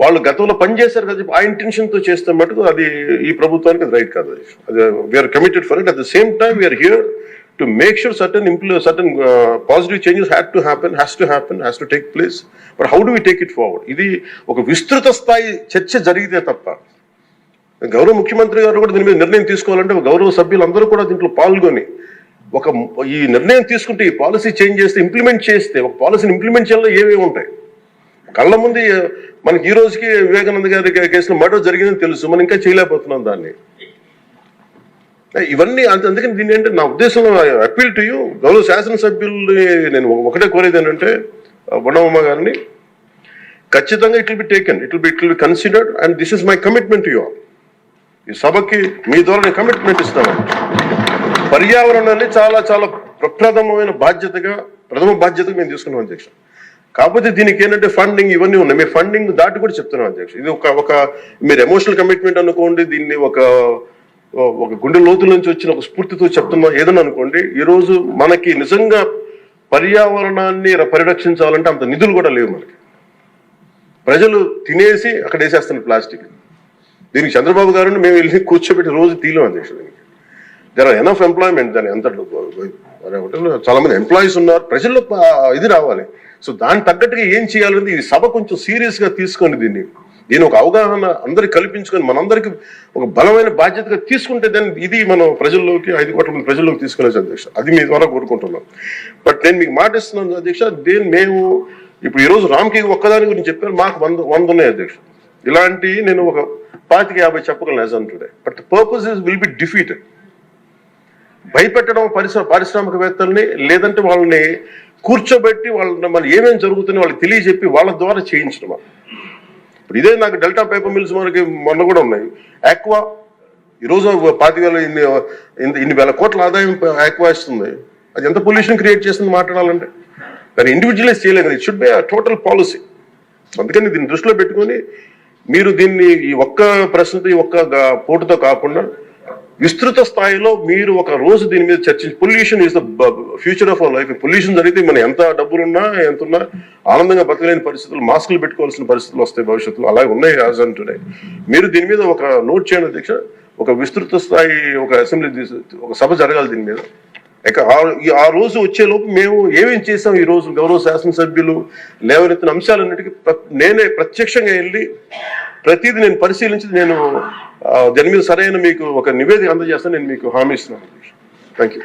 వాళ్ళు గతంలో పనిచేశారు కదా ఆ ఇంటెన్షన్తో చేస్తే మటుకు అది ఈ ప్రభుత్వానికి అది రైట్ కాదు. అది we are committed for it. At the same time we are here to make sure certain positive changes has to take place. But how do we take it forward? ఇది ఒక విస్తృత స్థాయి చర్చ జరిగితే తప్ప, గౌరవ ముఖ్యమంత్రి గారు కూడా దీని మీద నిర్ణయం తీసుకోవాలంటే గౌరవ సభ్యులందరూ కూడా దీంట్లో పాల్గొని ఈ నిర్ణయం తీసుకుంటే, ఈ పాలసీ చేంజ్ చేస్తే, ఇంప్లిమెంట్ చేస్తే, ఒక పాలసీని ఇంప్లిమెంట్ చేయాలో ఏమేమి ఉంటాయి కళ్ళ ముందు. మనకి ఈ రోజుకి వివేకానంద గారి కేసులో మర్డర్ జరిగిందని తెలుసు, మనం ఇంకా చేయలేకపోతున్నాం దాన్ని. ఇవన్నీ అందుకని దీన్ని ఏంటంటే నా ఉద్దేశంలో అపీల్ టు యూ, గౌరవ శాసనసభ్యుల్ని నేను ఒకటే కోరేది ఏంటంటే, బొండమ్మ గారిని ఖచ్చితంగా it will be taken, it will be considered, and this is my commitment to you all. ఈ సభకి మీ ద్వారా నేను కమిట్మెంట్ ఇస్తాను. పర్యావరణాన్ని చాలా చాలా ప్రథమ బాధ్యతగా మేము తీసుకున్నాం అధ్యక్ష. కాకపోతే దీనికి ఏంటంటే ఫండింగ్ ఇవన్నీ ఉన్నాయి. మేము ఫండింగ్ దాటి కూడా చెప్తున్నాం అధ్యక్ష. ఇది ఒక మీరు ఎమోషనల్ కమిట్మెంట్ అనుకోండి, దీన్ని ఒక గుండె లోతుల నుంచి వచ్చిన ఒక స్ఫూర్తితో చెప్తున్నా ఏదన్నా అనుకోండి. ఈరోజు మనకి నిజంగా పర్యావరణాన్ని పరిరక్షించాలంటే అంత నిధులు కూడా లేవు మనకి. ప్రజలు తినేసి అక్కడ వేసేస్తున్నారు ప్లాస్టిక్. దీనికి చంద్రబాబు గారిని మేము వెళ్ళి కూర్చోబెట్టి రోజు తీయలేం అధ్యక్ష. దర్ ఆర్ ఎనఫ్ ఎంప్లాయ్మెంట్, దాని ఎంత చాలా మంది ఎంప్లాయీస్ ఉన్నారు, ప్రజల్లో ఇది రావాలి. సో దానికి తగ్గట్టుగా ఏం చేయాలని ఈ సభ కొంచెం సీరియస్ గా తీసుకోండి. దీని ఒక అవగాహన అందరికి కల్పించుకొని మనందరికి ఒక బలమైన బాధ్యతగా తీసుకుంటే దాన్ని ఇది మనం ప్రజల్లోకి 5 కోట్ల మంది ప్రజల్లోకి తీసుకునేది అధ్యక్ష. అది మీ ద్వారా కోరుకుంటున్నాం. బట్ నేను మీకు మాట ఇస్తున్నాను అధ్యక్ష, మేము ఇప్పుడు ఈరోజు రామ్కి ఒక్కదాని గురించి చెప్పారు, మాకు 100 ఉన్నాయి అధ్యక్ష. ఇలాంటి నేను ఒక 25-50 చెప్పగలను as on today. But the purpose will be defeated. భయపెట్టడం పారిశ్రామికవేత్తల్ని, లేదంటే వాళ్ళని కూర్చోబెట్టి వాళ్ళని మళ్ళీ ఏమేమి జరుగుతుందో వాళ్ళకి తెలియజెప్పి వాళ్ళ ద్వారా చేయించడం. ఇప్పుడు ఇదే నాకు డెల్టా పేపర్ మిల్స్ మనకి మొన్న కూడా ఉన్నాయి. ఆక్వా ఈరోజు 25,000 ఇన్ని వేల కోట్ల ఆదాయం ఆక్వా ఇస్తుంది. అది ఎంత పొల్యూషన్ క్రియేట్ చేస్తుంది మాట్లాడాలంటే. దాన్ని ఇండివిజువలైజ్ చేయలేదు. It should be total policy. అందుకని దీన్ని దృష్టిలో పెట్టుకొని మీరు దీన్ని ఈ ఒక్క ప్రశ్నతో ఈ ఒక్క పోటుతో కాకుండా విస్తృత స్థాయిలో మీరు ఒక రోజు దీని మీద చర్చించి, pollution is the future of our life. Pollution జరిగితే మనం ఎంత డబ్బులున్నా ఎంతున్నా ఆనందంగా బతకలేని పరిస్థితులు, మాస్కులు పెట్టుకోవాల్సిన పరిస్థితులు వస్తాయి భవిష్యత్తులో. అలాగే ఉన్నాయి యాజ్ ఆన్ టుడే. మీరు దీని మీద ఒక నోట్ చేయండి అధ్యక్ష. ఒక విస్తృత స్థాయి ఒక అసెంబ్లీ ఒక సభ జరగాలి దీని మీద. ఆ రోజు వచ్చేలోపు మేము ఏమేం చేసాం, ఈ రోజు గౌరవ శాసనసభ్యులు లేవనెత్తిన అంశాలన్నిటికీ నేనే ప్రత్యక్షంగా వెళ్ళి ప్రతిదీ నేను పరిశీలించి నేను దాని మీద సరైన మీకు ఒక నివేదిక అందజేస్తాను. నేను మీకు హామీ ఇస్తున్నాను. Thank you.